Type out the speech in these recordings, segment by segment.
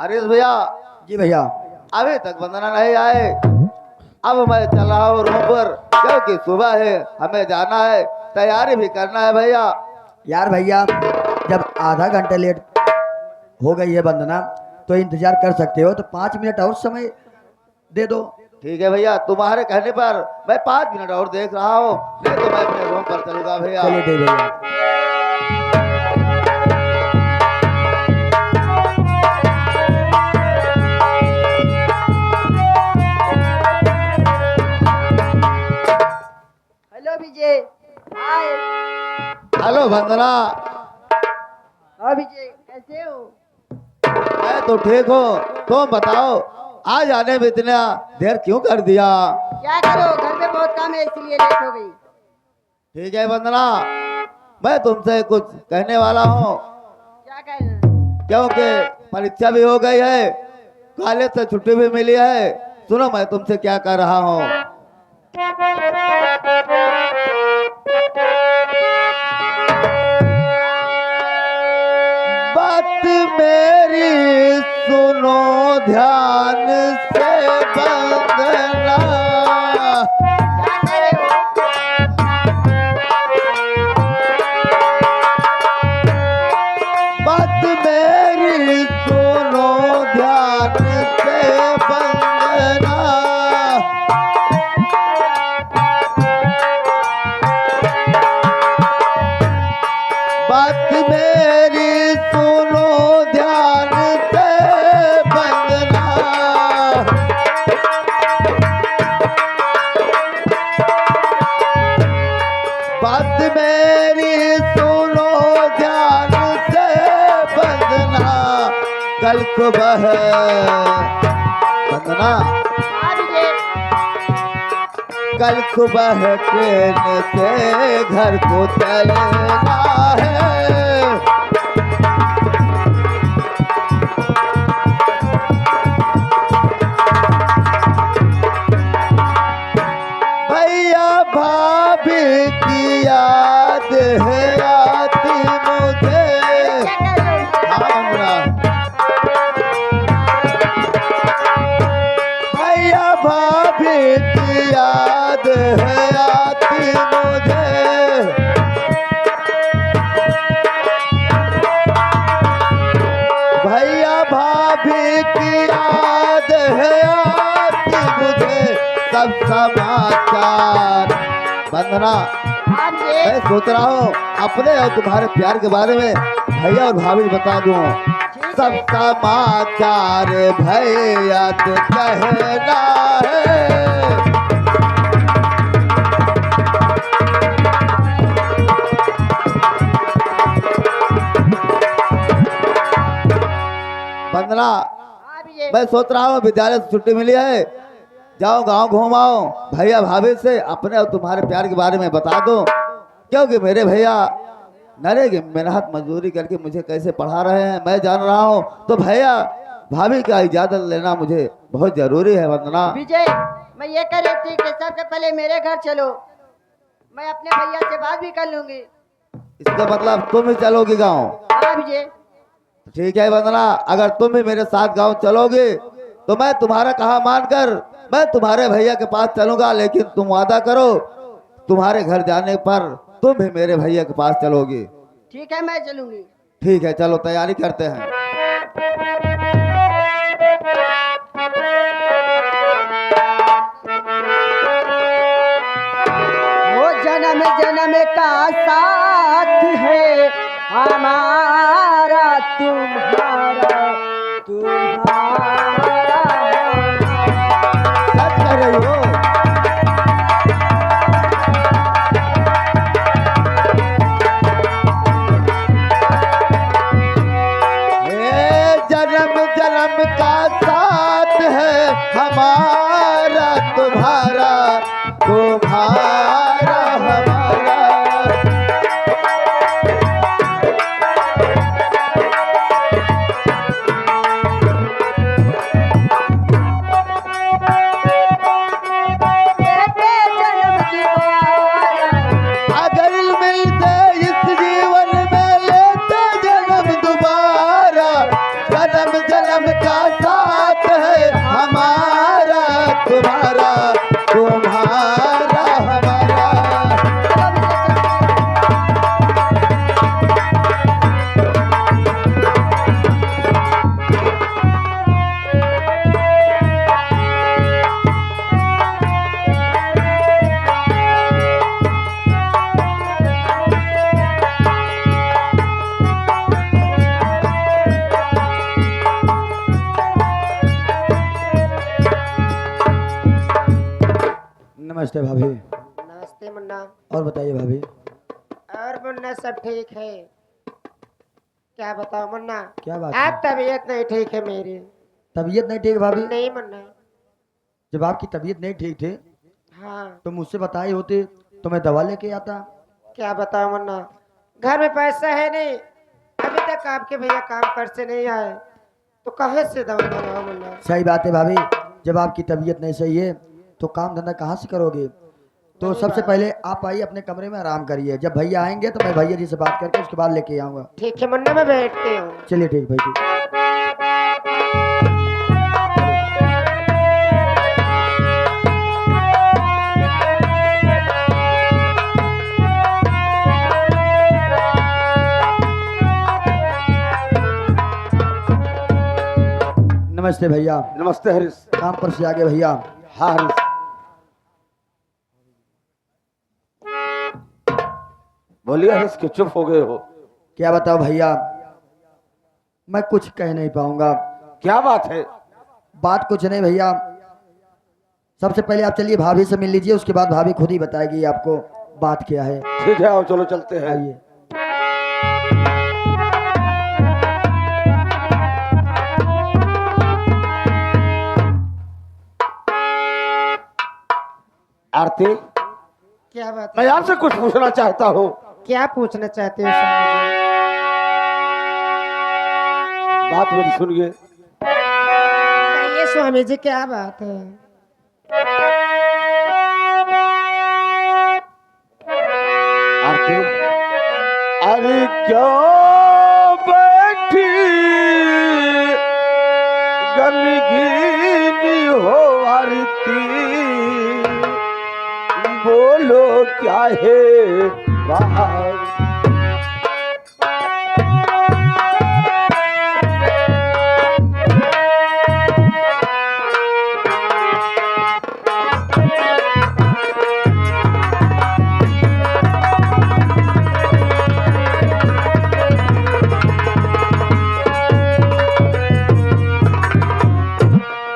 हरीश भैया जी भैया। अभी तक वंदना नहीं आए। अब मैं चल रहा हूँ रूम पर क्योंकि सुबह है, हमें जाना है, तैयारी भी करना है भैया। यार भैया, जब आधा घंटे लेट हो गई है वंदना तो इंतजार कर सकते हो, तो 5 मिनट और समय दे दो। ठीक है भैया, तुम्हारे कहने पर मैं 5 मिनट और देख रहा हूँ, नहीं तो मैं अपने रूम पर चलूंगा भैया। चलिए ठीक भैया। हेलो विजय। हाय। हेलो वंदना। हाँ विजय, कैसे हो? मैं तो ठीक हूँ, तुम बताओ आज आने में इतना देर क्यों कर दिया? क्या करो, घर में बहुत काम है इसलिए लेट हो गई। ठीक है वंदना, मैं तुमसे कुछ कहने वाला हूँ क्या कहना? क्योंकि परीक्षा भी हो गई है, कॉलेज से छुट्टी भी मिली है। सुनो मैं तुमसे क्या कर रहा हूँ। बात मेरी सुनो ध्यान से वंदना। क्या कह रहे हो? बात मेरी सुनो ध्यान से वंदना। बात मेरी सुनो ध्यान से वंदना। बात मेरी सुनो ध्यान से वंदना। कल सुबह वंदना, हाँ विजय। कल सुबह ट्रेन से घर को चलना है। भैया भाभी की याद है आती मुझे। क्या कह रहे हो? हाँ मुन्ना। भैया भाभी की याद है आती मुझे। भैया भाभी की याद है आती मुझे। सब समाचार वंदना, हाँ विजय। मैं सोच रहा हूँ अपने और तुम्हारे प्यार के बारे में भैया और भाभी को बता दूं। ठीक सब है। समाचार भैया से कहना है। वंदना, हाँ विजय। मैं सोच रहा हूँ विद्यालय से छुट्टी मिली है, जाओ गांव घूम आओ, भैया भाभी से अपने और तुम्हारे प्यार के बारे में बता दो। क्योंकि मेरे भैया नरे की मेहनत मजदूरी करके मुझे कैसे पढ़ा रहे हैं मैं जान रहा हूँ, तो भैया भाभी का इजाजत लेना मुझे बहुत जरूरी है वंदना। विजय, मैं ये कह रही थी कि सबसे पहले मेरे घर चलो, मैं अपने भैया से बात भी कर लूंगी। इसका मतलब तुम ही चलोगी गांव? हाँ विजय। ठीक है वंदना, अगर तुम भी मेरे साथ गांव चलोगे तो मैं तुम्हारा कहा मानकर मैं तुम्हारे भैया के पास चलूंगा, लेकिन तुम वादा करो तुम्हारे घर जाने पर तुम भी मेरे भैया के पास चलोगी। ठीक है, मैं चलूंगी। ठीक है, चलो तैयारी करते हैं। वो जन्म जन्म का साथ है हमारा, तुम्हारा तुम्हारा। सच कह रही हो? ए, जन्म जन्म का साथ है हमारा तुम्हारा तुम्हारा हमारा। बताइए भाभी। और मुन्ना सब ठीक है? क्या बताओ मुन्ना, क्या बात आप है? तबीयत नहीं ठीक है मेरी। तबीयत नहीं ठीक भाभी? नहीं मुन्ना। जब आपकी तबीयत नहीं ठीक थी हाँ, तो मुझसे बताए होते तो मैं दवा लेके आता। क्या बताओ मुन्ना, घर में पैसा है नहीं, अभी तक आपके भैया काम पर से नहीं आए, तो कहाँ से दवा मंगाओ मुन्ना। सही बात है भाभी, जब आपकी तबीयत नहीं सही है तो काम धंधा कहाँ से करोगे। तो वही सबसे बात। पहले आप आइए अपने कमरे में आराम करिए, जब भैया आएंगे तो मैं भैया जी से बात करके उसके बाद लेके आऊँगा। ठीक है मुन्ना, मैं बैठती हूँ। चलिए ठीक भाई जी। नमस्ते भैया। नमस्ते हरीश। काम पर से आगे भैया। हाँ हरीश, बोलिए हरीश, क्यों चुप हो गए हो? क्या बताओ भैया, मैं कुछ कह नहीं पाऊंगा। क्या बात है? बात कुछ नहीं भैया, सबसे पहले आप चलिए भाभी से मिल लीजिए, उसके बाद भाभी खुद ही बताएगी आपको बात क्या है। ठीक है, आओ चलो चलते हैं। आइए। आरती, क्या बात मैं आपसे कुछ पूछना चाहता हूँ। क्या पूछना चाहते हो स्वामी जी? बात मेरी सुनिए। कहिए स्वामी जी, क्या बात है? आरती, अरे क्यों बैठी गमगीन हो आरती, बोलो क्या है बात?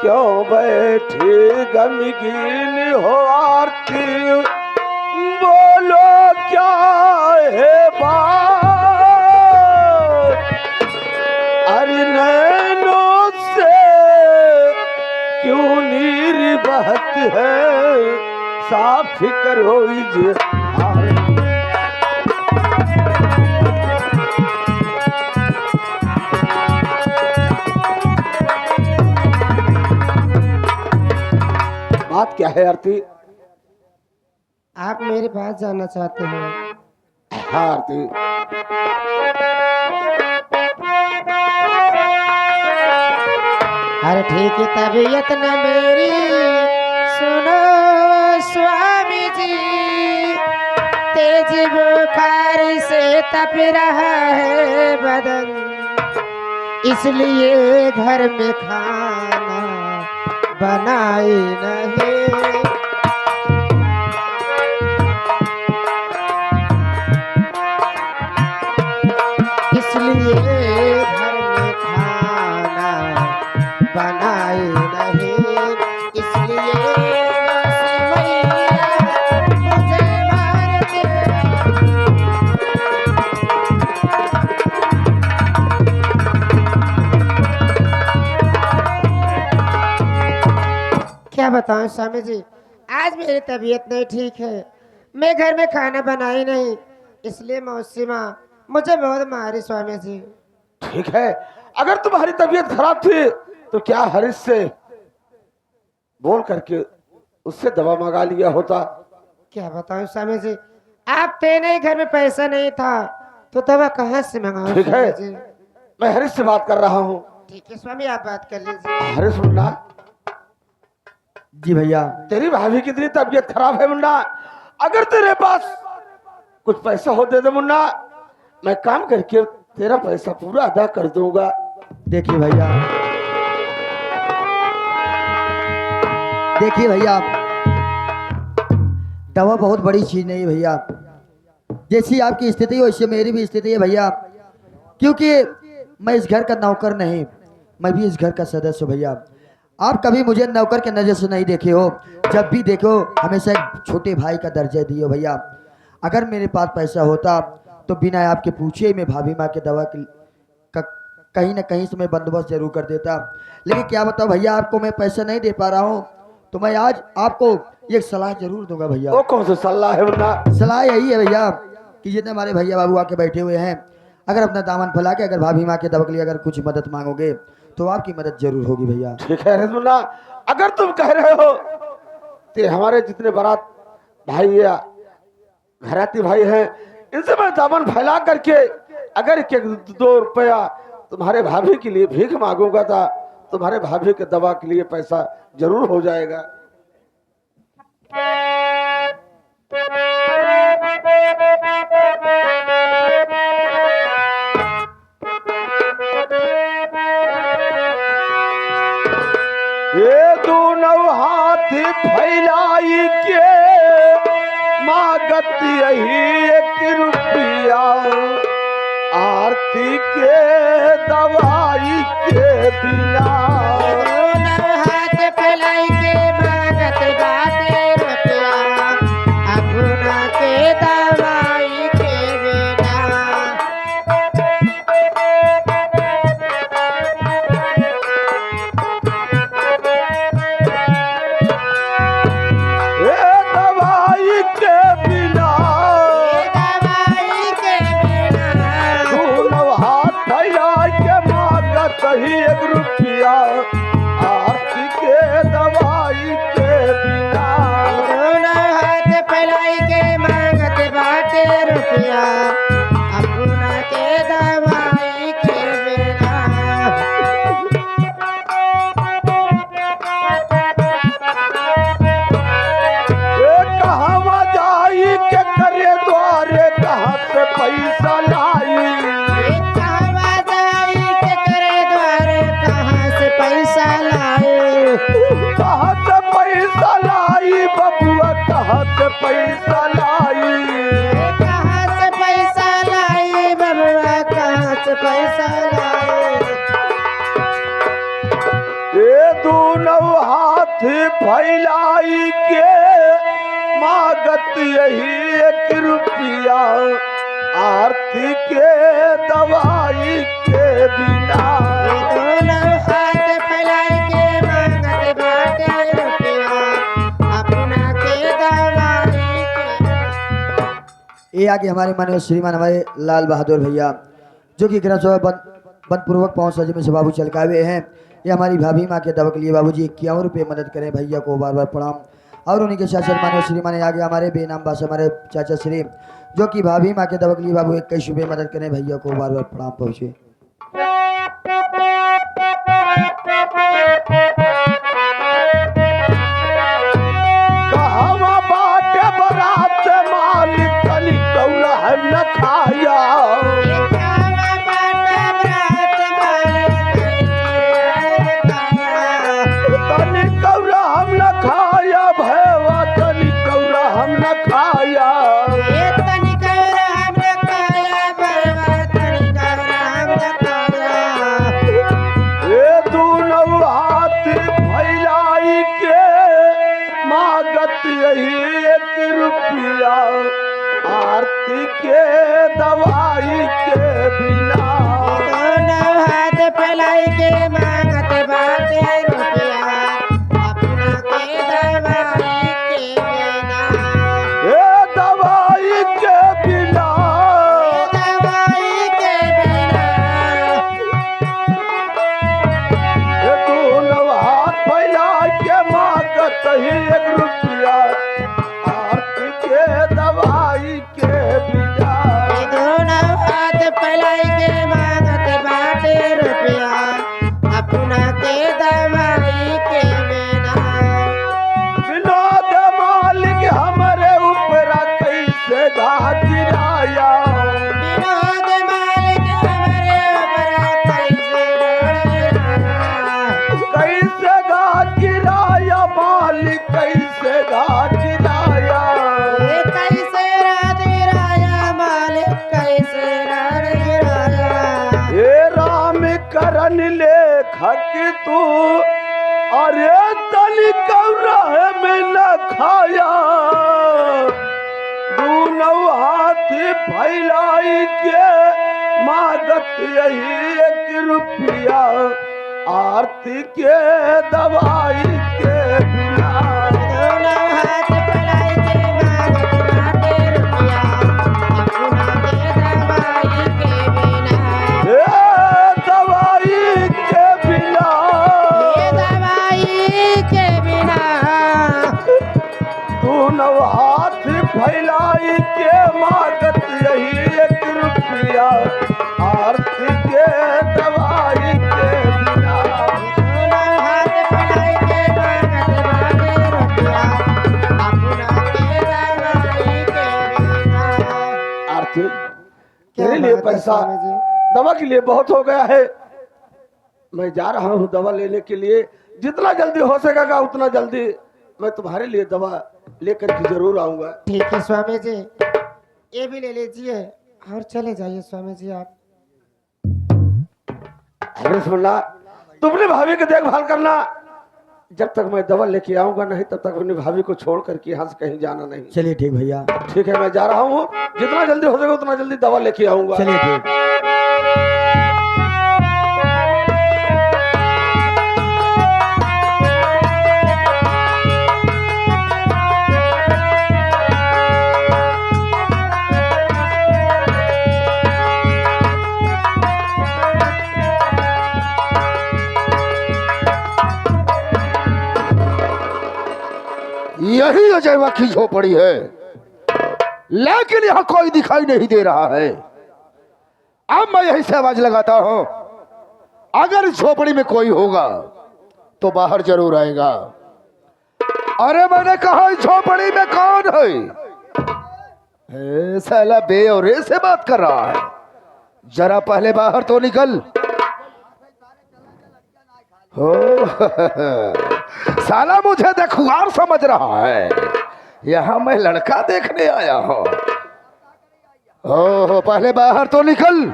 क्यों बैठे गमगीन हो आरती, बोलो क्या है बात? अरे नैनों से क्यों नीर बहत है, साफ करो इजहार। बात क्या है आरती? आप मेरी बात जानना चाहते हो? हाँ आरती, अरे ठीक है, तबीयत न मेरी सुनो स्वामी जी, तेज बुखार से तप रहा है बदन, इसलिए घर में खाना बनाए नहीं। इसलिए घर में खाना बनाए नहीं, इसलिए मैया मुझे मार दे। क्या बताऊं स्वामी जी, आज मेरी तबीयत नहीं ठीक है, मैं घर में खाना बनाई नहीं, इसलिए मौसी माँ मुझे बहुत मारी स्वामी जी। ठीक है, अगर तुम्हारी तबीयत खराब थी तो क्या हरीश से बोल करके उससे दवा मंगा लिया होता? क्या बताऊं स्वामी जी, आप थे नहीं, घर में पैसा नहीं था, तो दवा कहाँ से मंगाऊं ठीक है, स्वामी जी? मैं हरीश से बात कर रहा हूँ। ठीक है स्वामी, आप बात कर लीजिए। हरीश मुन्ना, जी भैया। तेरी भाभी की इतनी तबीयत खराब है मुन्ना, अगर तेरे पास कुछ पैसा हो दे दे मुन्ना, मैं काम करके तेरा पैसा पूरा अदा कर दूंगा। देखिए भैया, देखिए भैया, दवा बहुत बड़ी चीज नहीं है भैया, जैसी आपकी स्थिति है वैसे मेरी भी स्थिति है भैया, क्योंकि मैं इस घर का नौकर नहीं, मैं भी इस घर का सदस्य हूँ भैया। आप कभी मुझे नौकर के नजर से नहीं देखे हो, जब भी देखो हमेशा एक छोटे भाई का दर्जा दिए हो भैया। अगर मेरे पास पैसा होता तो बिना आपके पूछे ही मैं भाभी माँ के दवा कहीं ना कहीं से मैं बंदोबस्त जरूर कर देता। लेकिन क्या बताओ भैया, आपको मैं पैसा नहीं दे पा रहा हूँ, तो मैं आज आपको एक सलाह जरूर दूंगा भैया। वो कौन सा सलाह है मुन्ना? सलाह यही है भैया कि जितने हमारे भैया बाबू आके बैठे हुए हैं, अगर अपना दामन फैला के अगर भाभी माँ के दवा के लिए अगर कुछ मदद मांगोगे तो आपकी मदद जरूर होगी भैया। ठीक है रे मुन्ना, अगर तुम कह रहे हो तो हमारे जितने बारात भाई या घराती भाई हैं, इनसे मैं दामन फैला करके अगर 1-2 रुपया तुम्हारे भाभी के लिए भीख मांगूंगा था, तुम्हारे भाभी के दवा के लिए पैसा जरूर हो जाएगा। ये दोनों हाथ फैलाई के मांगत यही 1 रुपया, आरती के दवाई के बिना। दोनों हाथ फैलाई के मांगत बाटे रुपया, अपना के दवाई के बिना। ये दवाई के बिना, दवाई के बिना, दोनों हाथ फैला के मांगत ही 1 रुपया, आरती के दवाई के बिना। दोनों हाथ फैलाई के मांगत बाटे रुपया, अपना के दवाई के बिना। ये कहवा जाई के करे द्वारे, कहाँ से पैसा लाई? कहवा जाई के करे द्वारे, कहाँ से पैसा लाए? कहाँ से पैसा लाई बबुआ, कहाँ से पैसा लाई? कहाँ से पैसा लाए बबुआ, कहाँ से पैसा लाए? ये दोनों हाथ फैलाई के मांगत यही 1 रुपया, आरती के दवाई के बिना। दोनों हाथ फैलाई के मांगत बाटे रुपया, अपना के दवाई के। ये आगे हमारे माननीय श्रीमान हमारे लाल बहादुर भैया, जो कि ग्रह सभा बंदपूर्वक 5 सौ में से बाबू चल के हुए हैं। ये हमारी भाभी माँ के दवा के लिए बाबूजी 51 रुपये मदद करें, भैया को बार बार प्रणाम। और उन्हीं के साथ माननीय श्रीमान आगे हमारे बेनाम बास हमारे चाचा श्री, जो कि भाभी माँ के दवा के लिए बाबू 21 रुपये मदद करें, भैया को बार बार प्रणाम पहुँचे। कहवा बाटे बरात मालिक, तनी कौला है न खाया। कहवा बाटे बरात मालिक, तनी कौला हम न खाया भैया, तनी कौला हम न खाया। ये तनिक हमने खाया बरवा, तनिक हमने खाया। ये दोनों हाथ फैलाई के मांगत यही 1 रुपया, आरती के दवाई के बिना। दोनों हाथ फैलाई के मांगत बाटे रुपया, अपना के दवाई के बिना। ये दवाई के बिना, दवाई के बिना, ये दोनों हाथ फैला के मांगत ही 1 रुपया, आरती के दवाई के बिना। दोनों हाथ फैलाई के मांगत बाटे रुपया, अपना के दवाई के बिना। विनोद मालिक हमरे ऊपर कैसे घाट गिराया। विनोद मालिक हमारे ऊपर कैसे गिराया। कैसे घाट गिराया मालिक, कैसे घाट गिराया। ये कैसे रात गिराया मालिक, कैसे रात गिराया। हे राम करण लेखक तू, अरे तनी कौरा में न खाया। तू नौ हाथ फैलाई के मांगत यही 1 रुपया आरती के दवाई के बिना। दोनों हाथ फैलाई के मांगत बाटे रुपया, अपना के दवाई के बिना। ए दवाई के बिना, ये दवाई के बिना। तू नौ हाथ फैलाई के मांगत यही 1 रुपया आरती के दवाई के बिना। दोनों हाथ फैलाई के मांगत बाटे रुपया, अपना के दवाई के बिना। आरती क्या तेरे लिए बात है पैसा स्वामी जी? दवा के लिए बहुत हो गया है। मैं जा रहा हूँ दवा लेने के लिए। जितना जल्दी हो सकेगा उतना जल्दी मैं तुम्हारे लिए दवा लेकर के जरूर आऊंगा। ठीक है स्वामी जी, ये भी ले लीजिए और चले जाइए स्वामी जी आप। अरे सुनना, तुम अपनी भाभी की देखभाल करना। जब तक मैं दवा लेके आऊंगा नहीं तब तक अपनी भाभी को छोड़ करके यहाँ से कहीं जाना नहीं। चलिए ठीक भैया, ठीक है, मैं जा रहा हूँ। जितना जल्दी हो सके उतना जल्दी दवा लेके आऊंगा। चलिए ठीक। यही अजयवा की झोपड़ी है, लेकिन यहाँ कोई दिखाई नहीं दे रहा है। अब मैं यही से आवाज लगाता हूं, अगर इस झोपड़ी में कोई होगा तो बाहर जरूर आएगा। अरे मैंने कहा इस झोपड़ी में कौन है? साला बे और ए से बात कर रहा है। जरा पहले बाहर तो निकल। हो साला मुझे देखुआर समझ रहा है। यहाँ मैं लड़का देखने आया हूँ। ओहो, पहले बाहर तो निकल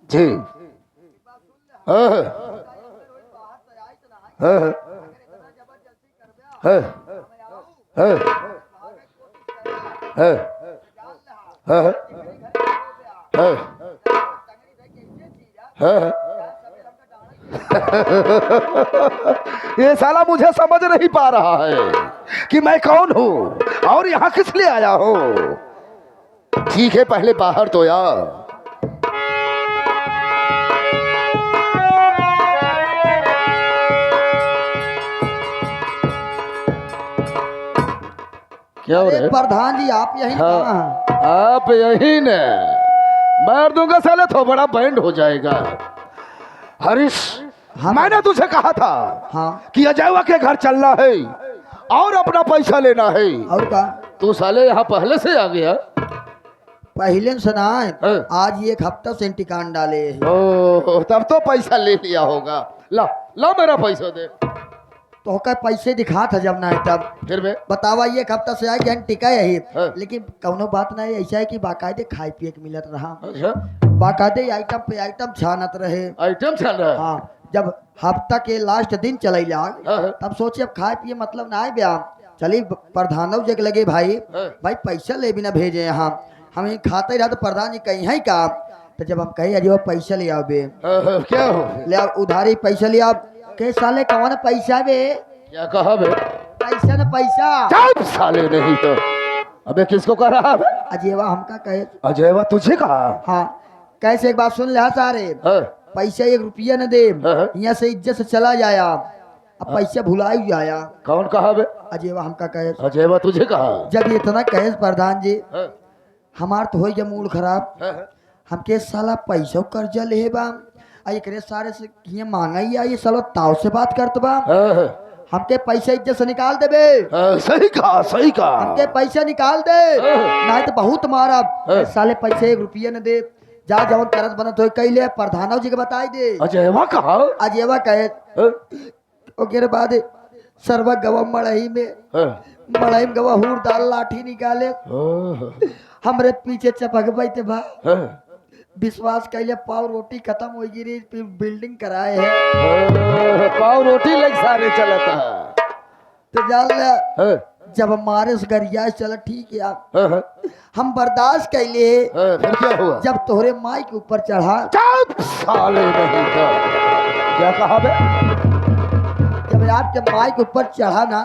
जी। हाँ, हाँ, हाँ, हाँ, हाँ, हाँ, हाँ, हाँ। ये साला मुझे समझ नहीं पा रहा है कि मैं कौन हूँ और यहाँ किस लिए आया हूँ। ठीक है, पहले बाहर तो यार। क्या हो रहा है? प्रधान जी आप यही हाँ, कहाँ हैं? आप यही न मार दूंगा साला तो बड़ा बैंड हो जाएगा। हरीश, हाँ। मैंने तुझे कहा था हाँ, कि अजयवा के घर चलना है और अपना पैसा लेना है। और का तू साले यहाँ पहले से आ गया। पहले सुनाए हाँ। आज ये 1 हफ्ता से इंतकाम डाले हैं। ओ, तब तो पैसा ले लिया होगा। ला ला मेरा पैसा दे। तो होकर पैसे दिखा था जब ना है तब फिर मैं बतावा ये 1 हफ्ता से आए ज्ञान टिका यही। हाँ। लेकिन कौनो बात नहीं, ऐसा है कि बाकायदे खाए पिए के मिलत रहा, अच्छा बाकायदे आइटम पे आइटम छानत रहे। आइटम चल रहा है। हाँ, जब हफ्ता के लास्ट दिन चलेला हाँ। तब सोचे अब खाए पिए मतलब ना आए ब्याह। चली प्रधानव जग लगे भाई, हाँ। भाई पैसा ले भी ना भेजे यहाँ, हम ये खाते रहा तो प्रधान जी कहीं है का। तो जब हम कहे अरे वो पैसा ले आओ बे, क्या हो ले आओ उधारी पैसा ले आओ। के साले कौन पैसा बे? क्या कहा बे? पैसा न पैसा। चुप साले, नहीं तो अबे किसको कह रहा है? अजेवा हमका कहे। अजयवा तुझे कहा? हाँ, कैसे एक बात सुन ले सारे, हाँ। पैसा 1 रुपया न दे, हाँ। यहाँ से इज्जत से चला जाया, अब पैसा भुला ही जाया। कौन कहा बे? अजेवा हमका कहे। अजयवा तुझे कहा? जब ये इतना कहे प्रधान जी, हाँ। हमार तो हो गया मूड खराब। हाँ। हमके साला पैसा कर्जा ले बा, एकरे सारे से ये मांगा ही ये साला ताव से बात करत बा। हाँ। हमके पैसा इज्जत से निकाल देबे, सही कहा, सही कहा। हमके पैसा निकाल दे, नहीं तो बहुत मारा। साले पैसे 1 रुपया न दे, जा जवन करत बनत हो कैले प्रधानव जी के बताई दे। अजयवा कहा? अजेवा कहे। हाँ। ओके बाद सरवा गवा मड़ही में, हाँ। मड़ही में गवा हूर दाल लाठी निकाले, हमरे पीछे चपक बैठे बा। हाँ। विश्वास कैले पाव रोटी खत्म हो गिरी, फिर बिल्डिंग कराए है। पाव रोटी लग सारे चलता। तो जान ले जब हमारे से गरिया चला ठीक है आप हाँ, हाँ, हम बर्दाश्त कैले हाँ, फिर क्या हुआ? जब तोहरे माई के ऊपर चढ़ा चुप साले नहीं का। क्या कहा बे? जब आपके माई के ऊपर चढ़ा ना